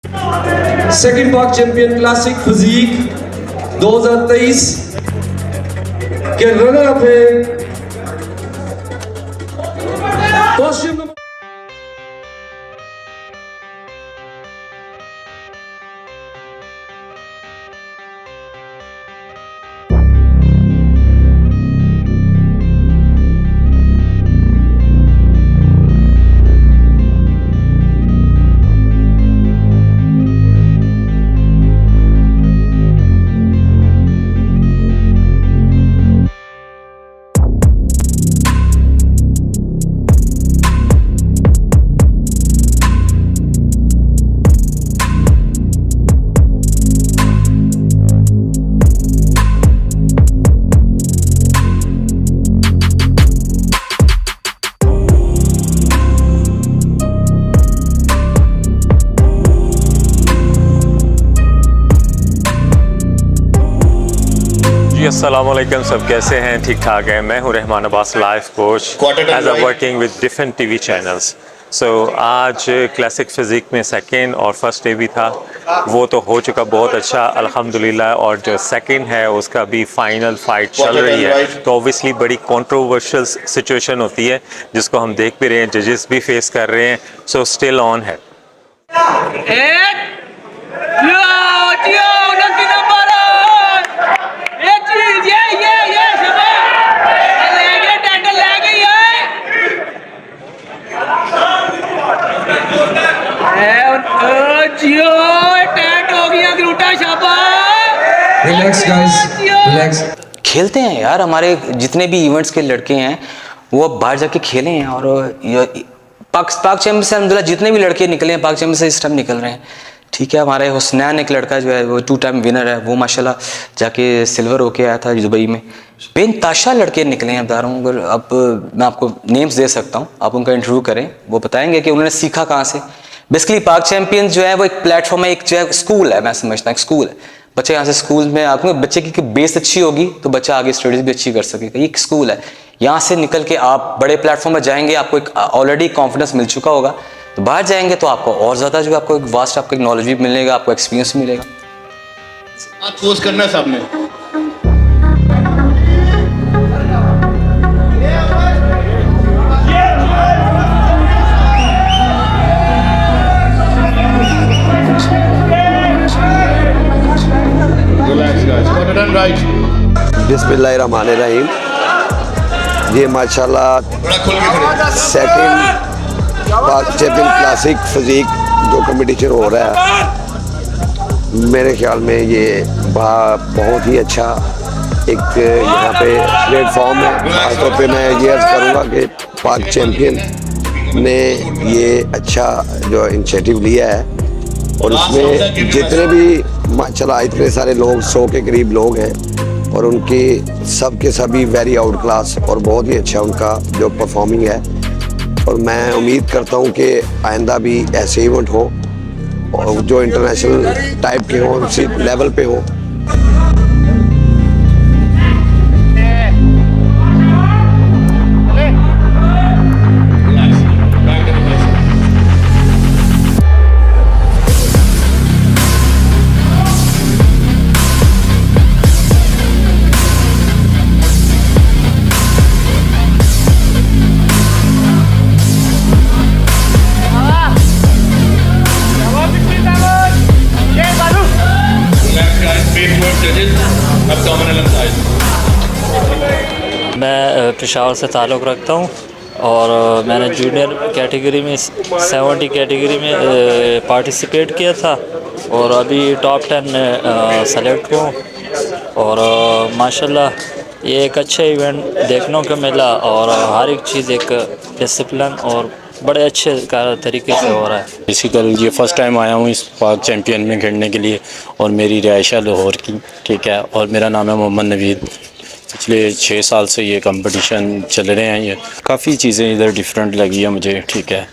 Second पाक champion classic physique 2023 के runner up है कॉस्ट्यूम। अस्सलामुअलैकुम, सब कैसे हैं? ठीक ठाक है। मैं हूं Rahman Abbas, life coach as a working with different TV channels. So आज क्लासिक फिजिक में सेकंड और फर्स्ट डे भी था, वो तो हो चुका बहुत अच्छा अल्हम्दुलिल्लाह। और जो सेकंड है उसका भी फाइनल फाइट चल रही है, तो ऑब्वियसली बड़ी कंट्रोवर्शियल सिचुएशन होती है जिसको हम देख भी रहे हैं, जजेस भी फेस कर रहे हैं। सो स्टिल ऑन है। Relax guys, relax. खेलते हैं यार, हमारे जितने भी इवेंट्स के लड़के हैं वो अब बाहर जाके खेले हैं। और पाक चैंपियन से अलहमदुलिल्लाह जितने भी लड़के निकले हैं पाक चैंपियन से इस टाइम निकल रहे हैं। ठीक है, हमारे हुसनैन एक लड़का जो है वो 2 टाइम विनर है, वो माशाल्लाह जाके सिल्वर होके आया था दुबई में। बेनताशा लड़के निकले हैं, बता रहा हूँ। अगर अब मैं आपको नेम्स दे सकता हूँ, आप उनका इंटरव्यू करें, वो बताएंगे कि उन्होंने सीखा कहाँ से। बेसिकली पाक चैंपियन जो है वो एक प्लेटफॉर्म है, एक जो है स्कूल है, मैं समझता हूँ एक स्कूल है। बच्चे यहाँ से स्कूल में आपको बच्चे की बेस अच्छी होगी तो बच्चा आगे स्टडीज भी अच्छी कर सकेगा। ये एक स्कूल है, यहाँ से निकल के आप बड़े प्लेटफॉर्म में जाएंगे, आपको एक ऑलरेडी कॉन्फिडेंस मिल चुका होगा, तो बाहर जाएंगे तो आपको और ज़्यादा जो आपको एक वास्ट आपको एक नॉलेज भी मिलेगा, आपको एक्सपीरियंस मिलेगा। पोस्ट करना है सामने। बिस्मिल्लाहिर्रहमानिर्रहीम। ये माशाल्लाह सेकंड पाक चैंपियन क्लासिक फिजिक जो कंपटीशन हो रहा है, मेरे ख्याल में ये बहुत ही अच्छा एक यहाँ पे प्लेटफॉर्म है। खासतौर पे मैं ये अर्ज़ करूँगा कि पाक चैंपियन ने ये अच्छा जो इनिशिएटिव लिया है, और उसमें जितने भी माशाल्लाह इतने सारे लोग 100 के करीब लोग हैं, और उनके सब के सभी वेरी आउट क्लास और बहुत ही अच्छा उनका जो परफॉर्मिंग है। और मैं उम्मीद करता हूँ कि आइंदा भी ऐसे इवेंट हो और जो इंटरनेशनल टाइप के हों, उसी लेवल पे हो। मैं पेशावर से ताल्लुक़ रखता हूँ और मैंने जूनियर कैटेगरी में 70 कैटेगरी में पार्टिसिपेट किया था और अभी टॉप 10 में सेलेक्ट हुआ। और माशाल्लाह ये एक अच्छा इवेंट देखने को मिला और हर एक चीज़ एक डिसिप्लिन और बड़े अच्छे तरीके से हो रहा है। बेसिकली ये फ़र्स्ट टाइम आया हूँ इस पाक चैम्पियन में खेलने के लिए, और मेरी रिहाइशा लाहौर की, ठीक है। और मेरा नाम है मोहम्मद नवीद। पिछले 6 साल से ये कंपटीशन चल रहे हैं। ये काफ़ी चीज़ें इधर डिफरेंट लगी है मुझे, ठीक है।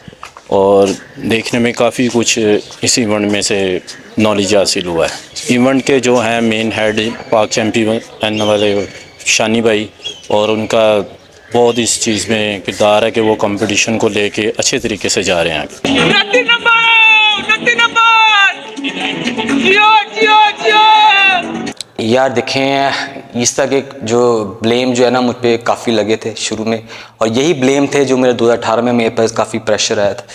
और देखने में काफ़ी कुछ इस इवेंट में से नॉलेज हासिल हुआ है। इवेंट के जो हैं मेन हेड पाक चैम्पियन वाले शानी भाई, और उनका बहुत इस चीज़ में किरदार है कि वो कंपटीशन को लेके अच्छे तरीके से जा रहे हैं। यार देखें, इस तक एक जो ब्लेम जो है ना मुझ पे काफ़ी लगे थे शुरू में, और यही ब्लेम थे जो मेरे 2018 में मेरे पास काफ़ी प्रेशर आया था।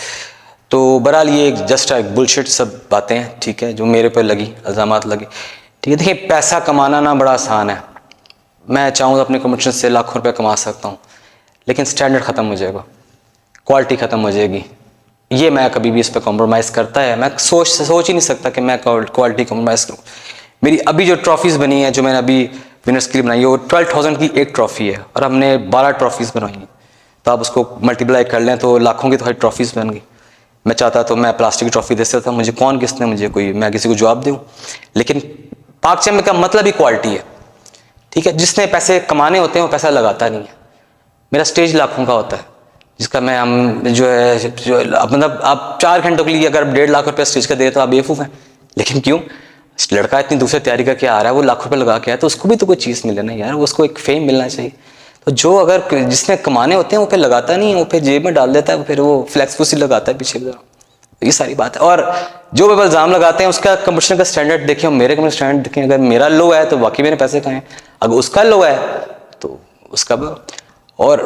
तो बहरहाल ये जस्ट एक बुलशिट सब बातें हैं, ठीक है, जो मेरे पर लगी, इल्ज़ामात लगे, ठीक है। देखिए, पैसा कमाना ना बड़ा आसान है। मैं चाहूँ तो अपने कमीशन से लाखों रुपये कमा सकता हूँ, लेकिन स्टैंडर्ड ख़त्म हो जाएगा, क्वालिटी ख़त्म हो जाएगी। ये मैं कभी भी इस पर कॉम्प्रोमाइज़ करता है, मैं सोच ही नहीं सकता कि मैं क्वालिटी कॉम्प्रोमाइज़ करूँ। मेरी अभी जो ट्रॉफ़ीज़ बनी है, जो मैंने अभी विनर्स के लिए बनाई है, वो 12,000 की एक ट्रॉफ़ी है, और हमने 12 ट्रॉफ़ीज़ बनाई हैं। तो आप उसको मल्टीप्लाई कर लें तो लाखों की तो हर ट्रॉफ़ीज़ बन गई। मैं चाहता तो मैं प्लास्टिक की ट्रॉफ़ी दे सकता, मुझे कौन किसने मुझे कोई मैं किसी को जवाब दूँ। लेकिन पाक चैम्पियन का मतलब ही क्वालिटी है, ठीक है। जिसने पैसे कमाने होते हैं वो पैसा लगाता नहीं है। मेरा स्टेज लाखों का होता है, जिसका मैं हम जो है जो मतलब आप 4 घंटों के लिए अगर 1.5 लाख रुपये स्टेज का दे तो आप बेवकूफ़ हैं। लेकिन क्यों, लड़का इतनी दूर से तैयारी करके आ रहा है, वो लाख रुपये लगा के आया, तो उसको भी तो कोई चीज़ मिले ना यार, उसको एक फेम मिलना चाहिए। तो जो अगर जिसने कमाने होते हैं वो फिर लगाता नहीं है, वो फिर जेब में डाल देता है, फिर वो फ्लैक्स फूसी लगाता है पीछे की तरफ। तो ये सारी बात है। और जो भी इल्ज़ाम लगाते हैं उसका कंपटीशन का स्टैंडर्ड देखें और मेरे कंपटीशन स्टैंडर्ड देखें। अगर मेरा लो है तो बाकी मैंने पैसे खाए, अगर उसका लो है तो उसका भी। और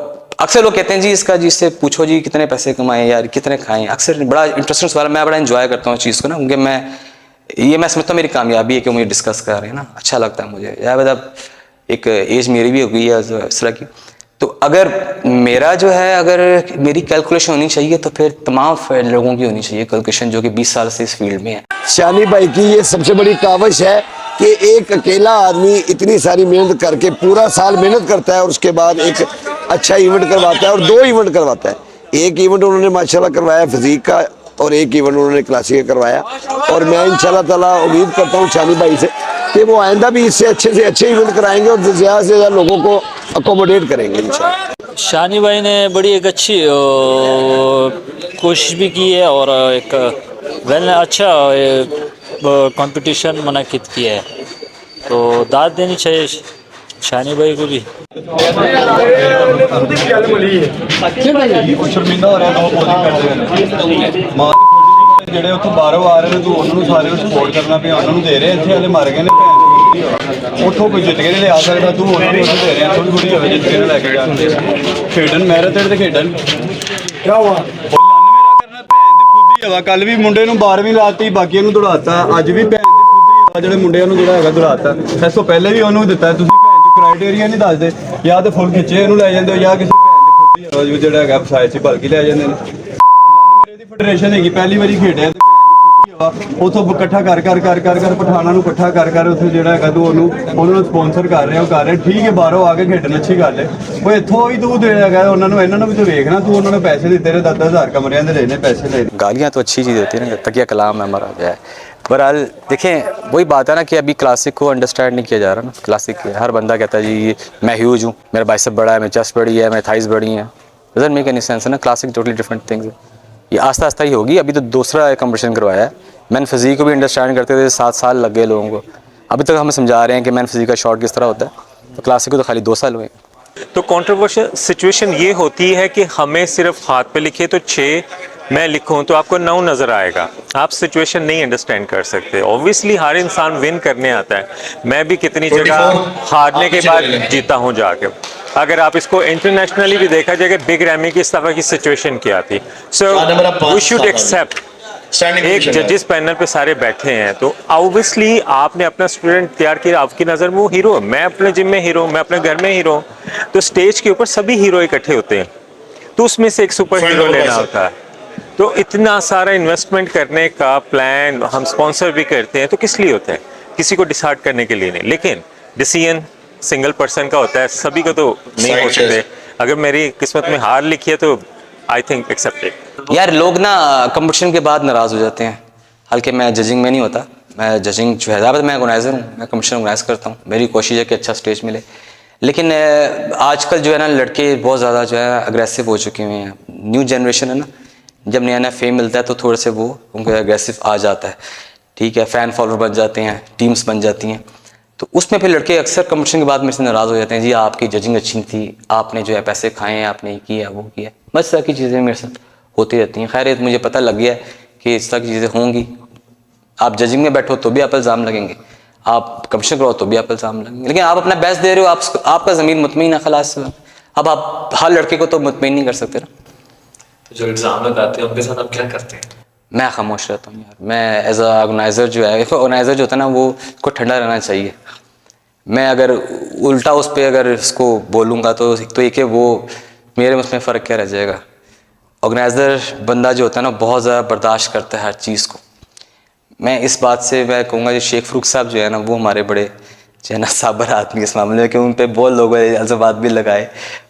अक्सर लोग कहते हैं जी इसका जी इससे पूछो जी कितने पैसे कमाए यार, कितने खाएं। अक्सर बड़ा इंटरेस्टिंग सवाल, मैं बड़ा एंजॉय करता हूँ इस चीज़ को ना, क्योंकि मैं समझता हूँ मेरी कामयाबी है कि मुझे डिस्कस कर रहे हैं ना, अच्छा लगता है मुझे यार। मतलब एक एज मेरी भी हो गई है इस तरह की। तो अगर मेरा जो है, अगर मेरी कैलकुलेशन होनी चाहिए तो फिर तमाम लोगों की होनी चाहिए कैलकुलेशन, जो कि 20 साल से इस फील्ड में है। शानी भाई की ये सबसे बड़ी काविश है कि एक अकेला आदमी इतनी सारी मेहनत करके पूरा साल मेहनत करता है और उसके बाद एक अच्छा इवेंट करवाता है, और 2 इवेंट करवाता है। एक इवेंट उन्होंने माशाल्लाह करवाया फिजिक का, और एक इवेंट उन्होंने क्लासिक का करवाया। और मैं इंशाल्लाह ताला उम्मीद करता हूँ शानी भाई से कि वो आइंदा भी इससे अच्छे इवेंट कराएंगे और ज़्यादा से ज़्यादा लोगों को अकोमोडेट करेंगे इंशाल्लाह। शानी भाई ने बड़ी एक अच्छी कोशिश भी की है, और एक वेल अच्छा कंपटीशन मुनक़िद किया है, तो दाद देनी चाहिए शानी भाई को भी। शर्मिंदा हो रहा है ਜਿਹੜੇ ਉੱਥੋਂ ਬਾਹਰੋਂ ਆ ਰਹੇ ਨੇ, ਤੂੰ ਉਹਨਾਂ ਨੂੰ ਸਾਰੇ ਨੂੰ ਸਪੋਰਟ ਕਰਨਾ ਪਿਆ, ਉਹਨਾਂ ਨੂੰ ਦੇ ਰਹੇ। ਇੱਥੇ ਵਾਲੇ ਮਰ ਗਏ ਨੇ, ਉੱਥੋਂ ਕੋਈ ਜਿੱਤ ਕੇ ਨਹੀਂ ਲਿਆ ਸਕਦਾ, ਤੂੰ ਉਹਨਾਂ ਨੂੰ ਉੱਥੇ ਦੇ ਰਿਹਾ। ਥੋੜੀ ਥੋੜੀ ਹੋਵੇ ਜਿੱਤ ਕੇ ਲੈ ਕੇ ਜਾ, ਖੇਡਣ ਮੈਰਾਥਨ ਤੇ ਖੇਡਣ। ਕੀ ਹੁਆ ਮੇਰਾ ਕਰਨਾ ਭੈਣ ਦੀ ਫੁੱਦੀ ਹਵਾ। ਕੱਲ ਵੀ ਮੁੰਡੇ ਨੂੰ 12ਵੀਂ ਲਾਤੀ, ਬਾਕੀਆਂ ਨੂੰ ਦੌੜਾਤਾ। ਅੱਜ ਵੀ ਭੈਣ ਦੀ ਫੁੱਦੀ ਹਵਾ ਜਿਹੜੇ ਮੁੰਡਿਆਂ ਨੂੰ ਜਿਹੜਾ ਹੈਗਾ ਦੌੜਾਤਾ। ਇਸ ਤੋਂ ਪਹਿਲੇ ਵੀ ਉਹਨੂੰ ਦਿੱਤਾ। ਤੁਸੀਂ ਭੈਣ ਚ ਕ੍ਰਾਈਟੇਰੀਆ ਨਹੀਂ ਦੱਸਦੇ, ਜਾਂ ਤਾਂ ਫੁੱਲ ਖਿੱਚੇ ਇਹਨੂੰ ਲੈ ਜਾਂਦੇ ਹੋ, ਜਾਂ ਕਿਸੇ ਭੈਣ ਦੀ ਫੁੱਦੀ ਹਵਾ ਜਿਹੜਾ ਹੈਗਾ ਫਸਾਇਦ ਚ ਭਲਕੇ ਲੈ ਜਾਂਦੇ ਨੇ। ਫੈਡਰੇਸ਼ਨ ਹੈਗੀ, ਪਹਿਲੀ ਵਾਰੀ ਖੇਡਿਆ ਤੇ ਉਥੋਂ ਇਕੱਠਾ ਕਰ ਪਠਾਣਾ ਨੂੰ ਇਕੱਠਾ ਕਰ ਉੱਥੇ ਜਿਹੜਾ ਹੈਗਾ ਤੂੰ ਉਹਨਾਂ ਨੂੰ ਸਪਾਂਸਰ ਕਰ ਰਿਹਾ, ਉਹ ਕਰ ਰਿਹਾ। ਠੀਕ ਹੈ, ਬਾਹਰੋਂ ਆ ਕੇ ਖੇਡਣ ਅੱਛੀ ਗੱਲ ਹੈ। ਉਹ ਇੱਥੋਂ ਵੀ ਤੂੰ ਦੇ ਹੈਗਾ ਉਹਨਾਂ ਨੂੰ, ਇਹਨਾਂ ਨੂੰ ਵੀ ਤੂੰ ਵੇਖਣਾ। ਤੂੰ ਉਹਨਾਂ ਨੂੰ ਪੈਸੇ ਦਿੱਤੇ ਨੇ, 10,000 ਕਮਰਿਆਂ ਦੇ लेने पैसे ले। गालियाँ तो अच्छी चीज़ होती है ना, तकिया कलाम है हमारा जो है। बहरहाल देखें, वही बात है ना कि अभी क्लासिक को अंडरस्टैंड नहीं किया जा रहा ना। क्लासिक हर बंदा कहता है जी मैं ह्यूज हूँ, मेरा बाइसेप बड़ा है, मेरी चेस्ट बड़ी है, मेरी थाइज बड़ी हैं। डजंट मेक एनी सेंस है ना। क्लासिक टोटली डिफरेंट थिंग्स है। ये आस्ता आस्ता ही होगी। अभी तो दूसरा कंपटीशन करवाया है। मैन फिजिक को भी अंडरस्टैंड करते थे 7 साल लग गए लोगों को। अभी तक हमें समझा रहे हैं कि मैन फिजिक का शॉट किस तरह होता है, तो क्लासिक को तो खाली 2 साल हुए। तो कंट्रोवर्शियल सिचुएशन ये होती है कि हमें सिर्फ हाथ पे लिखे तो 6, मैं लिखूं तो आपको 9 नज़र आएगा। आप सिचुएशन नहीं अंडरस्टैंड कर सकते। ऑब्वियसली हर इंसान विन करने आता है। मैं भी कितनी जगह हारने के बाद जीता हूं जाके। अगर आप इसको इंटरनेशनली भी देखा जाए, बिग रैमी की इस तरह की सिचुएशन क्या थी। सो वी शुड एक्सेप्ट, एक जजेस पैनल पे सारे बैठे हैं, तो ऑब्वियसली आपने अपना स्टूडेंट तैयार किया, आपकी नज़र में वो हीरो। मैं अपने जिम में हीरो, मैं अपने घर में हीरो। तो स्टेज के ऊपर सभी हीरो इकट्ठे होते हैं, तो उसमें से एक सुपर हीरो लेना होता है। तो इतना सारा इन्वेस्टमेंट करने का प्लान हम स्पॉन्सर भी करते हैं, तो किस लिए होता है? किसी को डिसाइड करने के लिए नहीं। लेकिन डिसीजन सिंगल पर्सन का होता है, सभी को तो नहीं हो सकते। अगर मेरी किस्मत में हार लिखी है तो आई थिंक एक्सेप्टेड। यार लोग ना कंपटीशन के बाद नाराज़ हो जाते हैं। हालांकि मैं जजिंग में नहीं होता, मैं जजिंग जो है मैं ऑर्गेनाइज़र हूँ, मैं कंपटीशन ऑर्गेनाइज करता हूँ। मेरी कोशिश है कि अच्छा स्टेज मिले। लेकिन आजकल जो है ना लड़के बहुत ज़्यादा जो है अग्रेसिव हो चुके हुए हैं। न्यू जनरेशन है ना, जब नया फेम मिलता है तो थोड़े से वो उनको एग्रेसिव आ जाता है, ठीक है। फ़ैन फॉलोअर बन जाते हैं, टीम्स बन जाती हैं, तो उसमें फिर लड़के अक्सर कंपटीशन के बाद मेरे से नाराज़ हो जाते हैं। जी आपकी जजिंग अच्छी थी, आपने जो है पैसे खाए हैं, आपने किया वो किया। बस तरह की चीज़ें मेरे साथ होती रहती हैं। खैर मुझे पता लग गया है कि इस तरह की चीज़ें होंगी। आप जजिंग में बैठो तो भी आप इल्ज़ाम लगेंगे, आप कमीशन करो तो भी आप इल्ज़ाम लगेंगे। लेकिन आप अपना बेस्ट दे रहे हो, आपका ज़मीर मुतमईन है, खलास। अब आप हर लड़के को तो मुतमईन नहीं कर सकते ना। तो जो एग्ज़ाम लगाते हैं उनके साथ आप क्या करते हैं? मैं खामोश रहता हूँ यार। मैं एज अ ऑर्गेनाइज़र जो है, ऑर्गेनाइज़र जो होता है ना, वो उसको ठंडा रहना चाहिए। मैं अगर उल्टा उस पर अगर इसको बोलूँगा तो ये कि वो मेरे उसमें फ़र्क क्या रह जाएगा। ऑर्गेनाइज़र बंदा जो होता है ना, बहुत ज़्यादा बर्दाश्त करता है हर चीज़ को। मैं इस बात से मैं कहूँगा जो शेख फ़रूक साहब जो है ना, वो हमारे बड़े जो है ना साबर आदमी इस मामले में, कि उन पर बहुत लोगों ने अल्ज़ामात भी लगाए,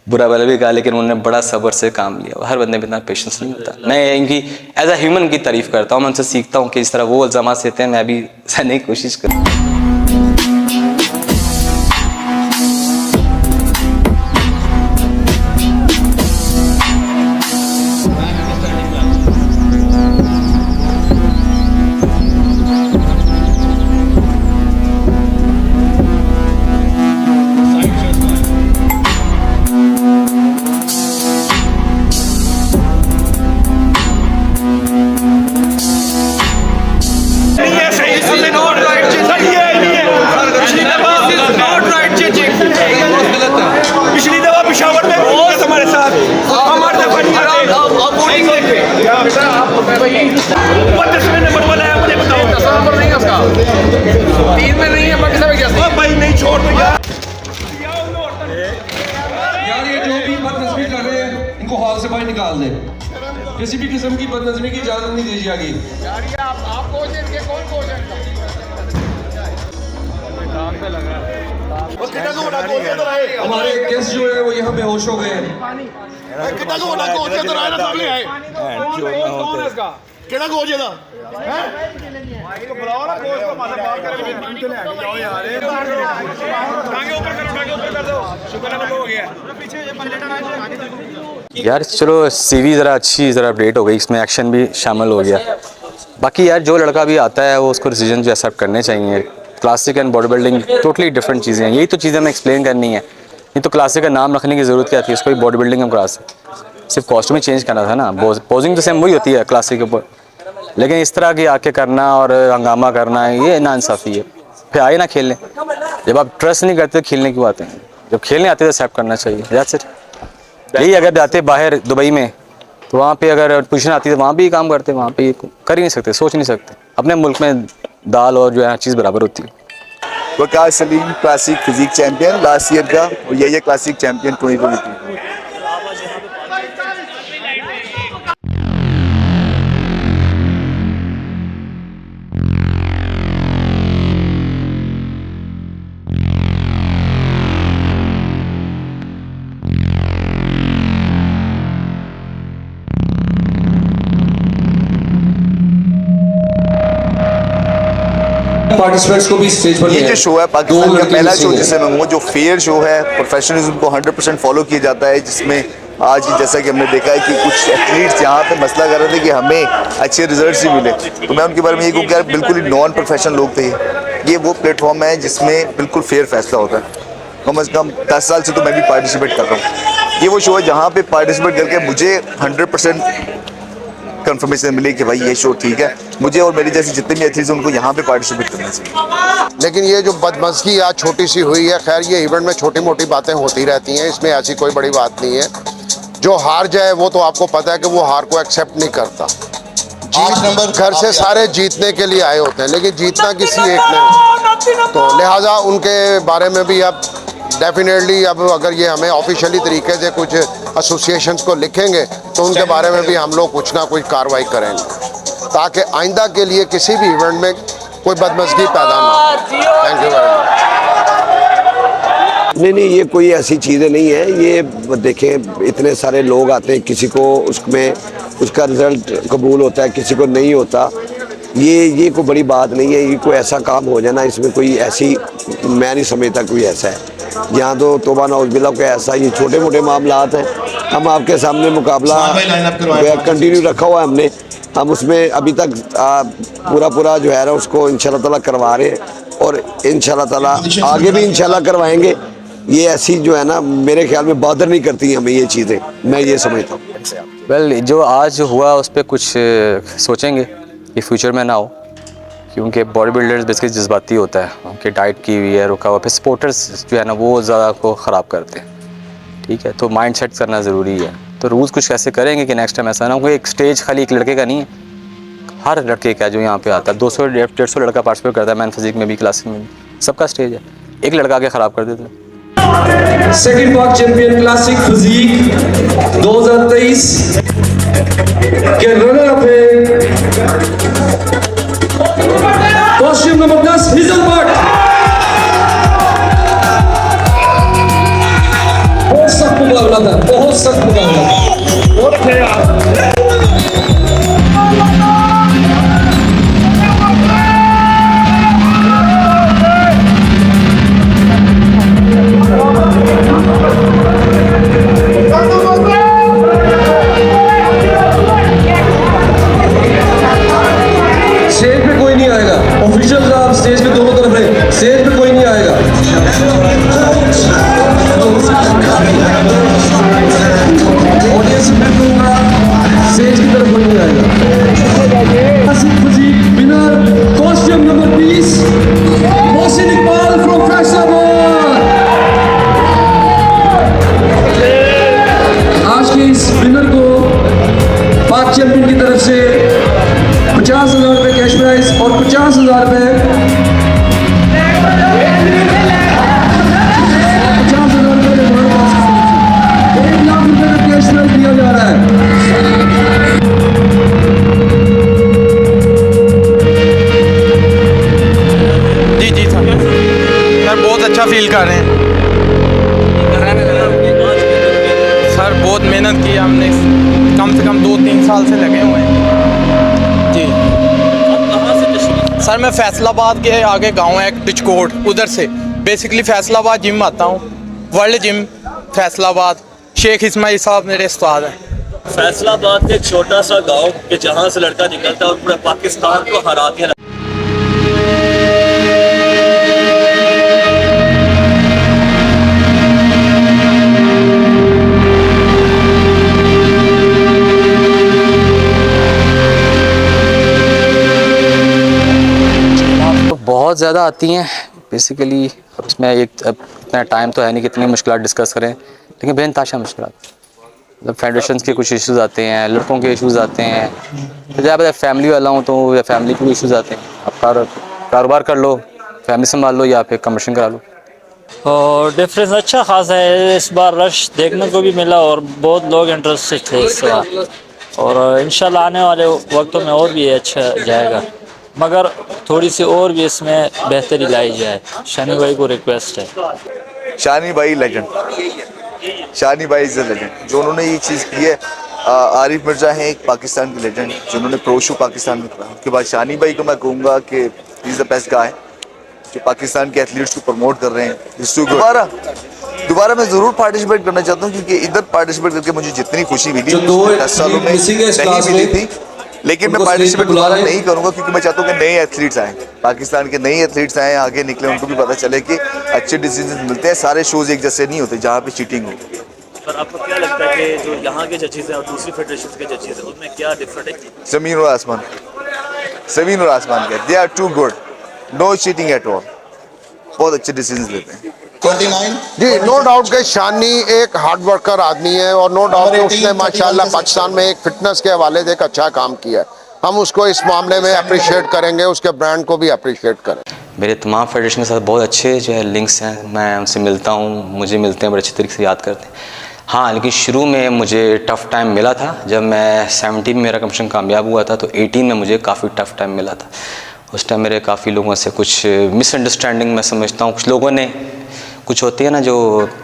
बुरा भला भी कहा, लेकिन उन्होंने बड़ा सब्र से काम लिया। हर बंदे में इतना पेशेंस नहीं होता। मैं इनकी एज अ ह्यूमन की तारीफ़ करता हूँ, मैं उनसे सीखता हूँ कि इस तरह वो अल्ज़ामात देते हैं, मैं भी सहने की कोशिश करूँ। पिछली दफा पिशावर में हमारे साथ नंबर बनाया, मुझे बताओ। 10 नंबर नहीं है उसका, 3 में नहीं है, बाकी सब एक भाई नहीं छोड़ यार। ये जो भी बदनज़मी कर रहे हैं इनको हॉल से बाहर निकाल दे। किसी भी किस्म की बदनज़मी की इजाज़त नहीं दी जाएगी। आप कोच हैं, इनके कौन कोच है? काम पे लगा है। हमारे गेस्ट जो है वो यहाँ बेहोश हो गए हैं। कितना को बड़ा कोच है तो रायना सामने आए कौन है इसका? केड़ा कोच है दा इसको बुलाओ ना, कोच को माथा बात करके टीम के ले आके जाओ यार। टांगे ऊपर कर दो, शुक्र है हो गया। पीछे ये बंदे यार चलो CV ज़रा अच्छी ज़रा अपडेट हो गई, इसमें एक्शन भी शामिल हो गया। बाकी यार जो लड़का भी आता है वो उसको डिसीजन जो एक्सेप्ट करने चाहिए। Classic and body building totally different चीज़ें हैं, यही तो चीज़ें हमें एक्सप्लेन करनी है। नहीं तो क्लासिक का नाम रखने की ज़रूरत क्या थी, उसको भी बॉडी बिल्डिंग हम करा सकते, सिर्फ कॉस्ट्यूम ही चेंज करना था ना। पोजिंग तो सेम वही होती है क्लासिक के ऊपर, लेकिन इस तरह की आके करना और हंगामा करना ये नाइंसाफ़ी है। फिर आए ना खेलने, जब आप ट्रस्ट नहीं करते खेलने क्यों आते हैं? जब खेलने आते तो एक्सेप्ट करना चाहिए। That's it. यही अगर जाते बाहर दुबई में तो वहाँ पे अगर पोजीशन आती है वहाँ भी काम करते, वहाँ पे कर ही नहीं सकते, सोच नहीं सकते। अपने मुल्क में दाल और जो है चीज़ बराबर होती है। Waqas Saleem classic physique champion last year का, और ये क्लासिक चैंपियन 2022। पार्टिसिपेंट्स को भी स्टेज पर ये जो शो है पाकिस्तान का पहला शो जिसे मैं कहूँ जो फेयर शो है, प्रोफेशनलिज्म को 100% फॉलो किया जाता है, जिसमें आज जैसा कि हमने देखा है कि कुछ एथलीट्स यहाँ पे मसला कर रहे थे कि हमें अच्छे रिजल्ट्स ही मिले, तो मैं उनके बारे में ये कहूँ कि यार बिल्कुल ही नॉन प्रोफेशनल लोग थे। ये वो प्लेटफॉर्म है जिसमें बिल्कुल फेयर फैसला होता है। कम अज़ कम 10 साल से तो मैं भी पार्टिसिपेट कर रहा हूँ। ये वो शो है जहाँ पे पार्टिसिपेट करके मुझे 100% कंफर्मेशन मिली कि भाई ये शो ठीक है, मुझे और मेरी जैसे जितने भी एथलीट्स उनको यहाँ पे पार्टिसिपेट करना चाहिए। लेकिन ये जो बदमज़गी आज छोटी सी हुई है, खैर ये इवेंट में छोटी मोटी बातें होती रहती हैं, इसमें ऐसी कोई बड़ी बात नहीं है। जो हार जाए वो तो आपको पता है कि वो हार को एक्सेप्ट नहीं करता। जीत घर से सारे जीतने के लिए आए होते हैं, लेकिन जीतना किसी एक ने, तो लिहाजा उनके बारे में भी अब डेफिनेटली अब अगर ये हमें ऑफिशियली तरीके से कुछ एसोसिएशंस को लिखेंगे तो उनके बारे में भी हम लोग कुछ ना कुछ कार्रवाई करेंगे, ताकि आइंदा के लिए किसी भी इवेंट में कोई बदमज़गी पैदा ना हो। Thank you very much. नहीं, ये कोई ऐसी चीज़ें नहीं है। ये देखें इतने सारे लोग आते हैं, किसी को उसमें उसका रिज़ल्ट कबूल होता है, किसी को नहीं होता। ये कोई बड़ी बात नहीं है। ये कोई ऐसा काम हो जाना, इसमें कोई ऐसी मैं नहीं समझता कोई ऐसा है। यहाँ तो तौबा नाउज़ुबिल्लाह का ऐसा ये छोटे मोटे मामलात हैं। हम आपके सामने मुकाबला कंटिन्यू रखा हुआ है हमने, हम उसमें अभी तक पूरा जो है ना उसको इंशाल्लाह ताला करवा रहे हैं और इंशाल्लाह ताला आगे भी इंशाल्लाह करवाएंगे। ये ऐसी जो है ना मेरे ख्याल में बॉदर नहीं करती हमें ये चीज़ें, मैं ये समझता हूँ। वेल जो आज हुआ उस पर कुछ सोचेंगे कि फ्यूचर में ना हो, क्योंकि बॉडी बिल्डर्स बेसिकली जज्बाती होता है, उनकी डाइट की हुई है रुका हुआ, फिर सपोर्टर्स जो है ना वो ज़्यादा को ख़राब करते हैं, ठीक है। तो माइंड सेट करना ज़रूरी है। तो रूल्स कुछ ऐसे करेंगे कि नेक्स्ट टाइम ऐसा ना हो। एक स्टेज खाली एक लड़के का नहीं है, हर लड़के का जो यहाँ पे आता है, 200-150 लड़का पार्टिसिपेट करता है, मैन फिजिक में भी, क्लासिक में भी, सबका स्टेज है। एक लड़का आके ख़राब कर देता है। सेकंड पाक चैंपियन क्लासिक फिजिक 2023 के रनर अप है कॉस्ट्यूम नंबर 10 हिजल भट्ट। बहुत सख्त मुकाबला था, बहुत सख्त मुकाबला था। स्टेज पे कोई नहीं आएगा, ऑफिशियल आप स्टेज पे दोनों तरफ रहे, स्टेज पे कोई नहीं आएगा। ऑडियंस में दूंगा, स्टेज की तरफ कोई नहीं आएगा। Winner costume number 20 Mohsin Iqbal from Faisalabad. आज के इस विनर को पाक चैंपियन की तरफ से 50,000 रुपये कैश प्राइज और 50,000 रुपये 50,000 रुपये 1 लाख रुपये का कैश प्राइज दिया जा रहा है। जी सर बहुत अच्छा फील कर रहे हैं सर। बहुत मेहनत की हमने, कम से कम 2-3 साल से लगे हुए हैं जी। सर मैं फैसलाबाद के आगे गांव है एक डिचकोट, उधर से बेसिकली फैसलाबाद जिम आता हूँ, वर्ल्ड जिम फैसलाबाद। शेख इस्माइल साहब मेरे उस्ताद हैं। फैसलाबाद एक छोटा सा गांव कि जहां से लड़का निकलता है और पूरा पाकिस्तान को हरा के बहुत ज़्यादा आती हैं बेसिकली। उसमें एक इतना टाइम तो है नहीं कि इतनी मुश्किल डिस्कस करें, लेकिन बेनताशा मुश्किल, मतलब फेडरेशन के कुछ इश्यूज़ आते हैं, लड़कों के इश्यूज़ आते हैं, तो जब फैमिली वाला हूँ तो या फैमिली के इश्यूज़ आते हैं। आप कारोबार कर लो, फैमिली संभाल लो, या फिर कमर्शन करा लो। और डिफरेंस अच्छा खासा है। इस बार रश देखने को भी मिला और बहुत लोग इंटरेस्टेड थे इस बार, और इंशाल्लाह आने वाले वक्तों में और भी अच्छा जाएगा, मगर थोड़ी सी और भी इसमें बेहतरी लाई जाए। शानी भाई को रिक्वेस्ट है। शानी भाई लेजेंड, शानी भाई इज़ अ लेजेंड। जो उन्होंने ये चीज़ की है, आरिफ मिर्ज़ा हैं एक पाकिस्तान के लेजेंड जिन्होंने प्रो शो पाकिस्तान में करा। उसके बाद शानी भाई को मैं कहूँगा कि इज़ द बेस्ट गाय जो पाकिस्तान के एथलीट्स को प्रमोट कर रहे हैं। दोबारा मैं ज़रूर पार्टिसिपेट करना चाहता हूँ, क्योंकि इधर पार्टिसिपेट करके मुझे जितनी खुशी मिली 10 सालों में नहीं मिली थी। लेकिन मैं पार्टिसिपेट दोबारा नहीं करूंगा, क्योंकि मैं चाहता हूँ कि नए एथलीट्स आएँ, पाकिस्तान के नए एथलीट्स आएँ, आगे निकले, उनको भी पता चले कि अच्छे डिसीजन मिलते हैं। सारे शोज़ एक जैसे नहीं होते जहाँ पे चीटिंग हो। पर आपको क्या लगता है कि जो यहाँ के जजेस हैं और दूसरी फेडरेशन के जजेस हैं उनमें क्या डिफरेंट है? ज़मीन और आसमान, ज़मीन और आसमान के। They are too good, no cheating at all, बहुत अच्छे डिसीजन लेते हैं। 29 जी, नो डाउट कि शानी एक हार्ड वर्कर आदमी है, और नो डाउट कि उसने माशाल्लाह पाकिस्तान में एक फिटनेस के हवाले से एक अच्छा काम किया है। हम उसको इस मामले में अप्रिशिएट करेंगे, उसके ब्रांड को भी अप्रिशिएट करें। मेरे तमाम फेडरेशन के साथ बहुत अच्छे जो है लिंक्स हैं, मैं उनसे मिलता हूँ, मुझे मिलते हैं, बड़े अच्छे तरीके से याद करते हैं। हाँ, लेकिन शुरू में मुझे टफ़ टाइम मिला था। जब मैं 17 में मेरा कमीशन कामयाब हुआ था, तो 18 में मुझे काफ़ी टफ़ टाइम मिला था। उस टाइम मेरे काफ़ी लोगों से कुछ मिसअंडरस्टैंडिंग मैं समझता हूँ, कुछ लोगों ने, कुछ होती है ना जो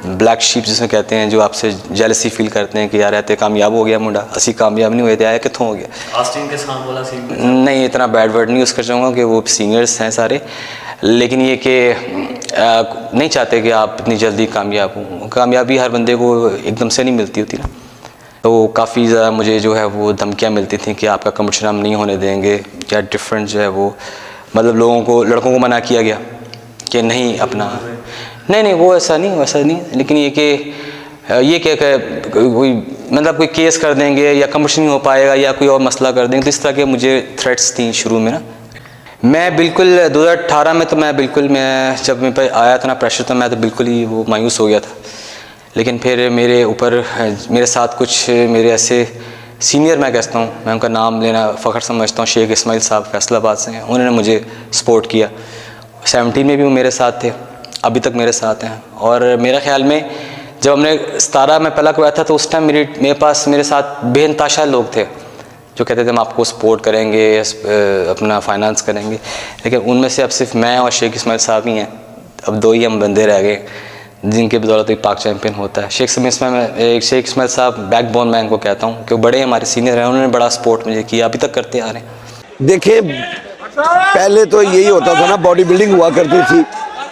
ब्लैक शीप जिसे कहते हैं, जो आपसे जेलसी फील करते हैं कि यार रहते कामयाब हो गया मुंडा, असी कामयाब नहीं हुए थे, आया कितों हो गया। आस्टीन के साथ वाला सीन नहीं, इतना बैड वर्ड नहीं यूज़ कर चाहूँगा कि वो सीनियर्स हैं सारे, लेकिन ये कि नहीं चाहते कि आप इतनी जल्दी कामयाब हों। कामयाबी हर बंदे को एकदम से नहीं मिलती होती ना, तो काफ़ी ज़्यादा मुझे जो है वो धमकियाँ मिलती थी कि आपका कम्पटिशन हम नहीं होने देंगे, या डिफरेंट जो है वो, मतलब लोगों को, लड़कों को मना किया गया कि नहीं अपना, नहीं वो ऐसा नहीं, लेकिन ये कि कोई मतलब कोई केस कर देंगे, या कम्पटिशन नहीं हो पाएगा, या कोई और मसला कर देंगे, तो इस तरह के मुझे थ्रेट्स थी शुरू में ना। मैं बिल्कुल 2018 में तो मैं जब मेरे पे आया था ना प्रेशर, तो मैं तो बिल्कुल ही वो मायूस हो गया था। लेकिन फिर मेरे साथ कुछ मेरे ऐसे सीनियर, मैं कहता हूँ, मैं उनका नाम लेना फ़ख्र समझता हूँ, शेख इस्माइल साहब फैसलाबाद से हैं। उन्होंने मुझे सपोर्ट किया। 17 में भी वो मेरे साथ थे, अभी तक मेरे साथ हैं। और मेरे ख्याल में जब हमने 17 में पहला करवाया था तो उस टाइम मेरे साथ बेनताशा लोग थे जो कहते थे हम आपको सपोर्ट करेंगे, अपना फाइनेंस करेंगे। लेकिन उनमें से अब सिर्फ मैं और शेख इस्माइल साहब ही हैं। अब 2 ही हम बंदे रह गए जिनके बदौलत एक पाक चैम्पियन होता है। शेख इस्माइल साहब बैकबोन मैं इनको कहता हूँ कि बड़े हमारे सीनियर हैं, उन्होंने बड़ा सपोर्ट मुझे किया, अभी तक करते आ रहे हैं। देखिए, पहले तो यही होता था ना, बॉडी बिल्डिंग हुआ करती थी।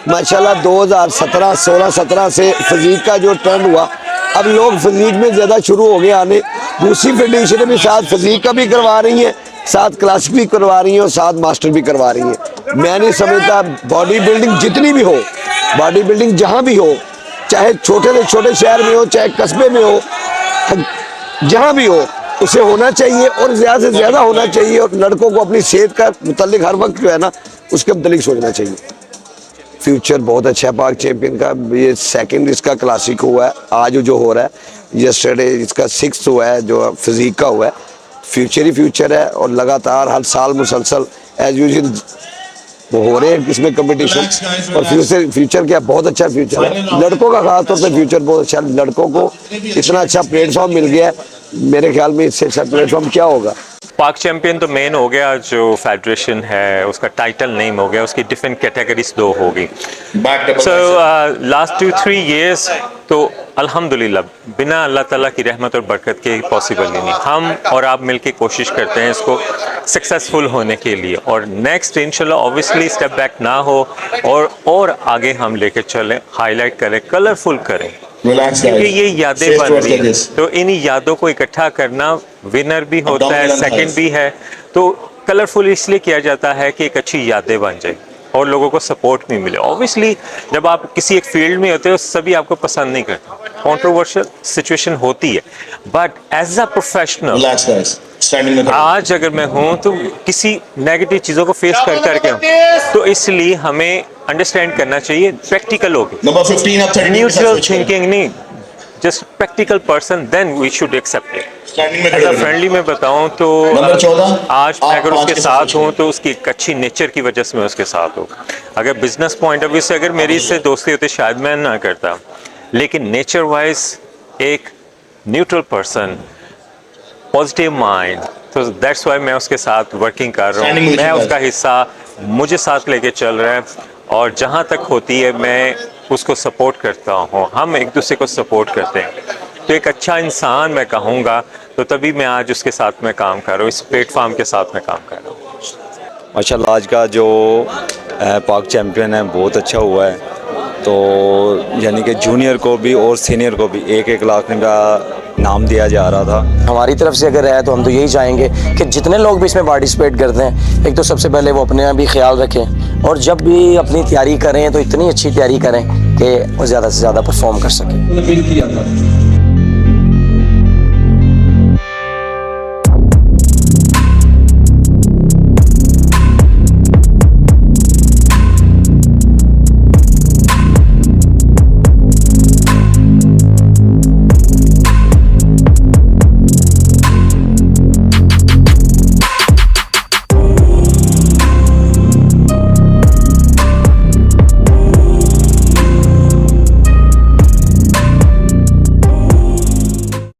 माशाल्लाह 2017, 16-17 से फिजिक का जो ट्रेंड हुआ, अब लोग फिजिक में ज़्यादा शुरू हो गए आने। दूसरी फेडरेशन भी साथ फिजिक का भी करवा रही हैं, साथ क्लासिक भी करवा रही हैं और साथ मास्टर भी करवा रही हैं। मैं नहीं समझता बॉडी बिल्डिंग जितनी भी हो, बॉडी बिल्डिंग जहाँ भी हो, चाहे छोटे से छोटे शहर में हो, चाहे कस्बे में हो, जहाँ भी हो, उसे होना चाहिए और ज़्यादा से ज़्यादा होना चाहिए। और लड़कों को अपनी सेहत का मुतल्लिक हर वक्त जो है ना, उसके मुतल्लिक सोचना चाहिए। फ्यूचर बहुत अच्छा है पाक चैम्पियन का। ये सेकंड इसका क्लासिक हुआ है, आज जो हो रहा है, यस्टरडे इसका 6th हुआ है जो फिजिक का हुआ है। फ्यूचर ही फ्यूचर है और लगातार हर साल मुसलसल एज यूजुअल वो हो रहे हैं इसमें कंपटीशन। और फ्यूचर क्या, बहुत अच्छा फ्यूचर है लड़कों का, खासतौर पे फ्यूचर बहुत अच्छा है। लड़कों को इतना अच्छा प्लेटफॉर्म मिल गया है, मेरे ख्याल में इससे अच्छा प्लेटफॉर्म क्या होगा। पाक चैम्पियन तो मेन हो गया, जो फेडरेशन है उसका टाइटल नेम हो गया, उसकी डिफरेंट कैटेगरीज 2 होगी। सो लास्ट 2-3 years तो अल्हम्दुलिल्लाह बिना अल्लाह ताला की रहमत और बरकत के पॉसिबल ही नहीं। हम और आप मिलके कोशिश करते हैं इसको सक्सेसफुल होने के लिए, और नेक्स्ट इंशाल्लाह ऑब्वियसली स्टेप बैक ना हो और आगे हम लेके चलें, हाईलाइट करें, कलरफुल करें, क्योंकि ये यादें बन रही हैं। तो इन्हीं यादों को इकट्ठा करना, विनर भी होता है, सेकंड भी है, तो कलरफुल इसलिए किया जाता है कि एक अच्छी यादें बन जाए और लोगों को सपोर्ट भी मिले। ऑब्वियसली जब आप किसी एक फील्ड में होते हो सभी आपको पसंद नहीं करते, कंट्रोवर्शियल सिचुएशन होती है, बट एज अ प्रोफेशनल आज अगर मैं हूँ तो किसी नेगेटिव चीज़ों को फेस करके हूँ, तो इसलिए हमें अंडरस्टैंड करना चाहिए प्रैक्टिकल होगी, न्यूट्रल थिंकिंग नहीं, just practical person, then we should accept it. Friendly में बताऊं तो आज मैं अगर उसके साथ हूं तो उसकी एक अच्छी नेचर की वजह से मैं उसके साथ हूं। अगर बिजनेस पॉइंट ऑफ व्यू से अगर मेरी इससे दोस्ती होती शायद मैं ना करता, लेकिन नेचर वाइज एक न्यूट्रल पर्सन, पॉजिटिव माइंड, तो दैट्स वाई मैं उसके साथ वर्किंग कर रहा हूँ। मैं उसका हिस्सा, मुझे साथ लेके चल रहा है, और जहाँ तक होती है मैं उसको सपोर्ट करता हूँ, हम एक दूसरे को सपोर्ट करते हैं। तो एक अच्छा इंसान मैं कहूँगा, तो तभी मैं आज उसके साथ में काम कर रहा हूँ, इस प्लेटफॉर्म के साथ में काम कर रहा हूँ। माशाल्लाह आज का जो पाक चैम्पियन है बहुत अच्छा हुआ है, तो यानी कि जूनियर को भी और सीनियर को भी 1-1 लाख का नाम दिया जा रहा था। हमारी तरफ से अगर है तो हम तो यही चाहेंगे कि जितने लोग भी इसमें पार्टिसिपेट करते हैं, एक तो सबसे पहले वो अपने भी ख्याल रखें, और जब भी अपनी तैयारी करें तो इतनी अच्छी तैयारी करें कि वो ज़्यादा से ज़्यादा परफॉर्म कर सकें।